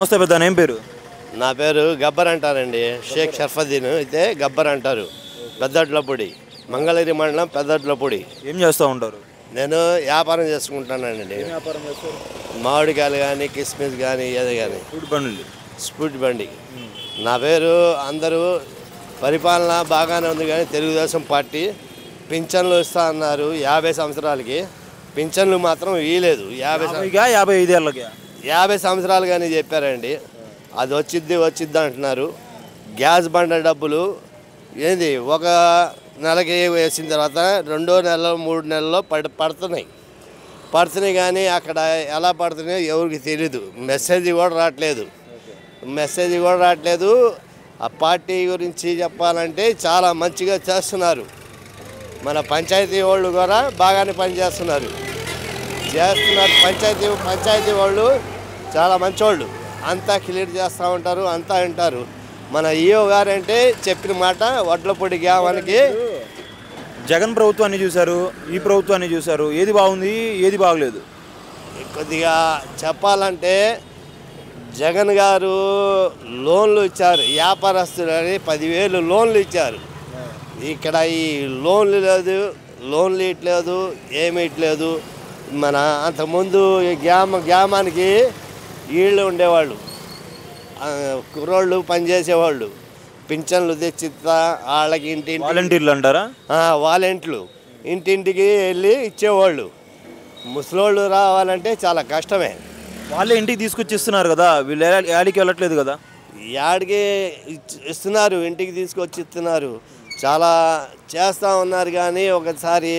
నమస్తే పెద్ద ఏం పేరు? నా పేరు గబ్బర్ అంటారండి. షేక్ షర్ఫద్దీన్ అయితే గబ్బర్ అంటారు. పెద్దట్లపూడి, మంగళగిరి మండలం పెద్దట్లపూడి. ఏం చేస్తూ ఉంటారు? నేను వ్యాపారం చేసుకుంటానండి. మామిడికాయలు కానీ, కిస్మిస్ కానీ, ఏది కానీ స్పూట్ బండి. నా పేరు అందరూ పరిపాలన బాగానే ఉంది కానీ తెలుగుదేశం పార్టీ పింఛన్లు ఇస్తా అన్నారు 50 సంవత్సరాలకి. పింఛన్లు మాత్రం ఇవ్వలేదు. 50 సంవత్సరాలు కానీ చెప్పారండి. అది వచ్చిద్ది అంటున్నారు. గ్యాస్ బండ డబ్బులు ఏంది ఒక నెలకి వేసిన తర్వాత 2 నెలలు 3 నెలల్లో పడుతున్నాయి కానీ అక్కడ ఎలా పడుతున్నాయో ఎవరికి తెలీదు. మెసేజ్ కూడా రావట్లేదు. ఆ పార్టీ గురించి చెప్పాలంటే చాలా మంచిగా చేస్తున్నారు. మన పంచాయతీ వాళ్ళు కూడా బాగానే పనిచేస్తున్నారు. పంచాయతీ వాళ్ళు చాలా మంచోళ్ళు. అంతా క్లియర్ చేస్తూ ఉంటారు, అంతా వింటారు. మన ఈఓ గారు అంటే చెప్పిన మాట వడ్లపూడి గ్రామానికి. జగన్ ప్రభుత్వాన్ని చూశారు, ఈ ప్రభుత్వాన్ని చూశారు. ఏది బాగుంది, ఏది బాగలేదు? కొద్దిగా చెప్పాలంటే జగన్ గారు లోన్లు ఇచ్చారు. వ్యాపారస్తులని 10,000 లోన్లు ఇచ్చారు. ఇక్కడ ఈ లోన్లు ఇట్లేదు, ఏమి ఇట్లేదు. మన అంతకుముందు గ్రామానికి వీళ్ళు ఉండేవాళ్ళు, కుర్రోళ్ళు పనిచేసేవాళ్ళు, పింఛన్లు తెచ్చిస్తా వాళ్ళకి వాలంటీర్లు అంటారా? వాలంటీర్లు ఇంటింటికి వెళ్ళి ఇచ్చేవాళ్ళు. ముసలోళ్ళు రావాలంటే చాలా కష్టమే. వాళ్ళే ఇంటికి తీసుకొచ్చి ఇస్తున్నారు కదా, వీళ్ళు యాడికి వెళ్ళట్లేదు కదా. యాడికి ఇస్తున్నారు, ఇంటికి తీసుకొచ్చి ఇస్తున్నారు. చాలా చేస్తూ ఉన్నారు కానీ ఒకసారి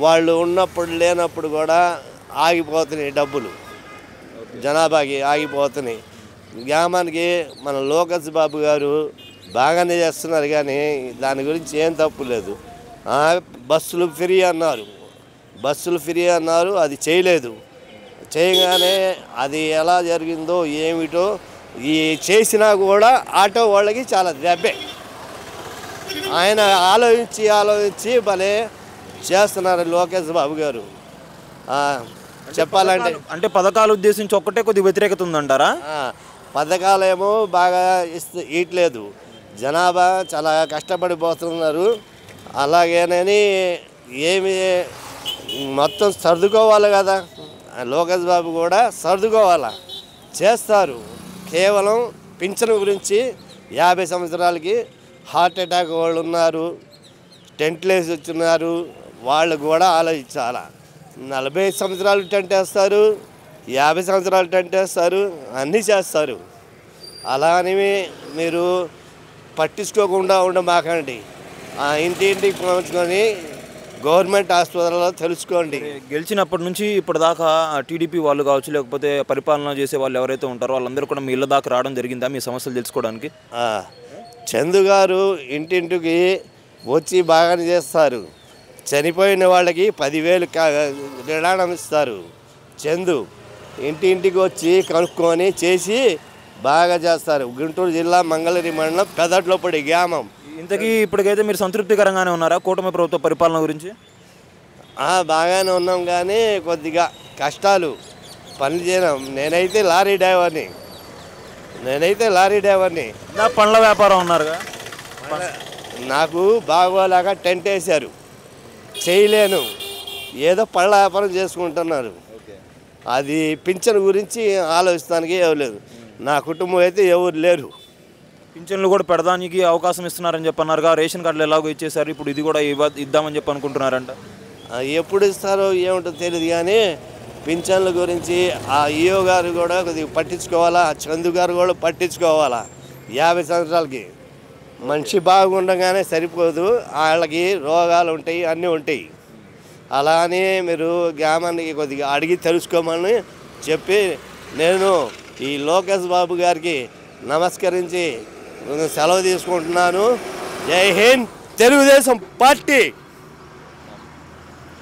వాళ్ళు ఉన్నప్పుడు లేనప్పుడు కూడా ఆగిపోతున్నాయి డబ్బులు, జనాభాకి ఆగిపోతున్నాయి. గ్రామానికి మన లోకేష్ బాబు గారు బాగానే చేస్తున్నారు కానీ దాని గురించి ఏం తప్పు లేదు. బస్సులు ఫ్రీ అన్నారు, అది చేయలేదు. చేయగానే అది ఎలా జరిగిందో ఏమిటో ఈ చేసినా కూడా ఆటో వాళ్ళకి చాలా దెబ్బే. ఆయన ఆలోచించి భలే చేస్తున్నారు లోకేష్ బాబు గారు. చెప్పాలంటే అంటే పథకాలు ఉద్దేశించి ఒక్కటే కొద్దిగా వ్యతిరేకత ఉందంటారా? పథకాలేమో బాగా ఇట్లేదు. జనాభా చాలా కష్టపడిపోతున్నారు. అలాగేనని ఏమి మొత్తం సర్దుకోవాలి కదా. లోకేష్ బాబు కూడా సర్దుకోవాలా, చేస్తారు. కేవలం పింఛను గురించి 50 సంవత్సరాలకి హార్ట్ అటాక్ వాళ్ళు ఉన్నారు, టెంట్లు వేసి వచ్చినారు, వాళ్ళు కూడా ఆలోచించాలా. 40 సంవత్సరాలు టెంట్ వేస్తారు, 50 సంవత్సరాలు టెంట్ వేస్తారు, అన్నీ చేస్తారు. అలా అని మీరు పట్టించుకోకుండా ఉండమాకండి. ఇంటింటికి పంచుకొని గవర్నమెంట్ హాస్పిటల్లో తెలుసుకోండి. గెలిచినప్పటి నుంచి ఇప్పటిదాకా టీడీపీ వాళ్ళు కావచ్చు, లేకపోతే పరిపాలన చేసే వాళ్ళు ఎవరైతే ఉంటారో వాళ్ళందరూ కూడా మీ ఇళ్ళ దాకా రావడం జరిగిందా మీ సమస్యలు తెలుసుకోవడానికి? చందు గారు ఇంటింటికి వచ్చి బాగానే చేస్తారు. చనిపోయిన వాళ్ళకి 10,000 రిడాణం ఇస్తారు. చందు ఇంటింటికి వచ్చి కనుక్కొని చేసి బాగా చేస్తారు. గుంటూరు జిల్లా మంగళగిరి మండలం పెదట్లపూడి గ్రామం. ఇంతకీ ఇప్పటికైతే మీరు సంతృప్తికరంగానే ఉన్నారా కూటమి ప్రభుత్వ పరిపాలన గురించి? బాగానే ఉన్నాం కానీ కొద్దిగా కష్టాలు, పనులు చేయడం. నేనైతే లారీ డ్రైవర్ని. నా పండ్ల వ్యాపారం ఉన్నారుగా, నాకు బాగోలేక టెంట్ వేశారు, చేయలేను. ఏదో పళ్ళ వ్యాపారం చేసుకుంటున్నారు. అది పింఛన్ గురించి ఆలోచించడానికి ఎవరు, నా కుటుంబం అయితే ఎవరు లేరు. పింఛన్లు కూడా పెడదానికి అవకాశం ఇస్తున్నారని చెప్పన్నారుగా. రేషన్ కార్డులు ఎలాగో ఇచ్చేసారు, ఇప్పుడు ఇది కూడా ఇద్దామని చెప్పి అనుకుంటున్నారంట. ఎప్పుడు ఇస్తారో ఏమిటో తెలియదు కానీ పింఛన్ల గురించి ఆ ఈఓ గారు కూడా కొద్దిగా పట్టించుకోవాలా, చందు గారు కూడా పట్టించుకోవాలా. 50 సంవత్సరాలకి మనిషి బాగుండగానే సరిపోదు, వాళ్ళకి రోగాలు ఉంటాయి, అన్నీ ఉంటాయి. అలా అని మీరు గ్రామానికి కొద్దిగా అడిగి తెలుసుకోమని చెప్పి నేను ఈ లోకేష్ బాబు గారికి నమస్కరించి సెలవు తీసుకుంటున్నాను. జై హింద్, తెలుగుదేశం పార్టీ.